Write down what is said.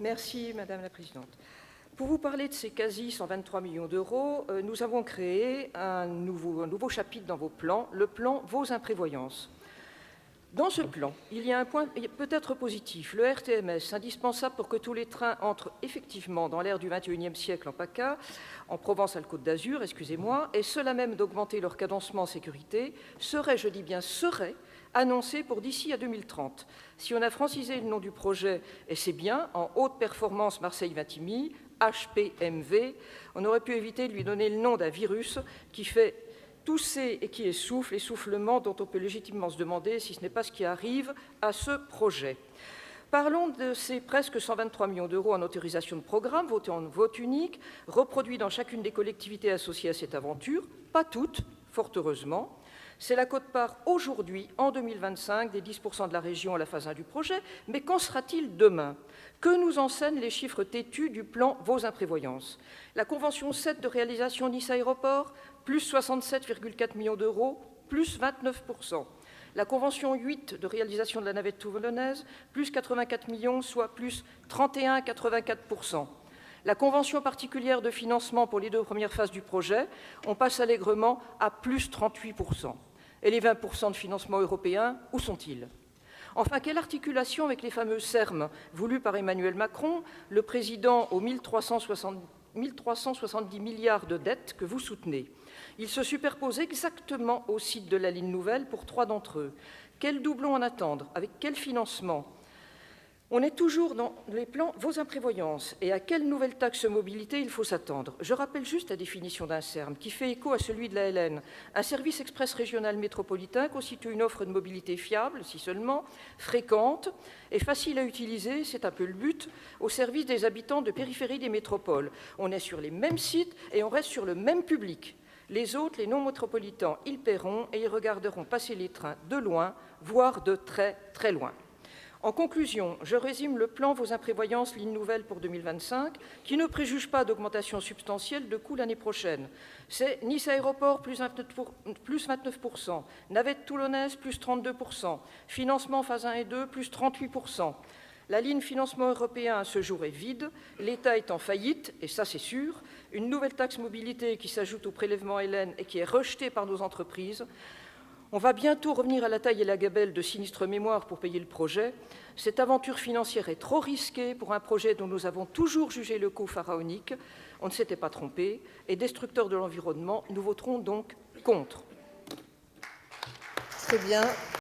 Merci, Madame la Présidente. Pour vous parler de ces quasi 123 millions d'euros, nous avons créé un nouveau chapitre dans vos plans, le plan Vos imprévoyances. Dans ce plan, il y a un point peut-être positif, le RTMS, indispensable pour que tous les trains entrent effectivement dans l'ère du XXIe siècle en PACA, en Provence-Alpes-Côte d'Azur, excusez-moi, et cela même d'augmenter leur cadencement en sécurité, serait, je dis bien serait, annoncé pour d'ici à 2030. Si on a francisé le nom du projet, et c'est bien, en haute performance Marseille-Vintimille, HPMV, on aurait pu éviter de lui donner le nom d'un virus qui fait tousser et qui essouffle, essoufflement dont on peut légitimement se demander si ce n'est pas ce qui arrive à ce projet. Parlons de ces presque 123 millions d'euros en autorisation de programme, votés en vote unique, reproduits dans chacune des collectivités associées à cette aventure, pas toutes, fort heureusement. C'est la quote-part aujourd'hui, en 2025, des 10% de la région à la phase 1 du projet, mais qu'en sera-t-il demain? Que nous enseignent les chiffres têtus du plan Vos imprévoyances? La convention 7 de réalisation Nice Aéroport, plus 67,4 millions d'euros, plus 29%. La convention 8 de réalisation de la navette toulonnaise, plus 84 millions, soit plus 31,84%. La convention particulière de financement pour les 2 premières phases du projet, on passe allègrement à plus 38%. Et les 20% de financement européen, où sont-ils? Enfin, quelle articulation avec les fameux SERM voulus par Emmanuel Macron, le président aux 1370 milliards de dettes que vous soutenez? Ils se superposent exactement au site de la ligne nouvelle pour 3 d'entre eux. Quel doublon en attendre? Avec quel financement? On est toujours dans les plans Vos imprévoyances. Et à quelle nouvelle taxe mobilité il faut s'attendre? Je rappelle juste la définition d'un SERM qui fait écho à celui de la LN. Un service express régional métropolitain constitue une offre de mobilité fiable, si seulement, fréquente et facile à utiliser, c'est un peu le but, au service des habitants de périphérie des métropoles. On est sur les mêmes sites et on reste sur le même public. Les autres, les non-métropolitains, ils paieront et ils regarderont passer les trains de loin, voire de très très loin. En conclusion, je résume le plan Vos imprévoyances ligne nouvelle pour 2025, qui ne préjuge pas d'augmentation substantielle de coûts l'année prochaine. C'est Nice Aéroport plus 29%, navette toulonnaise plus 32%, financement phase 1 et 2 plus 38%. La ligne financement européen à ce jour est vide, l'État est en faillite, et ça c'est sûr, une nouvelle taxe mobilité qui s'ajoute au prélèvement LN et qui est rejetée par nos entreprises. On va bientôt revenir à la taille et la gabelle de sinistre mémoire pour payer le projet. Cette aventure financière est trop risquée pour un projet dont nous avons toujours jugé le coût pharaonique. On ne s'était pas trompé. Et destructeurs de l'environnement, nous voterons donc contre. Très bien.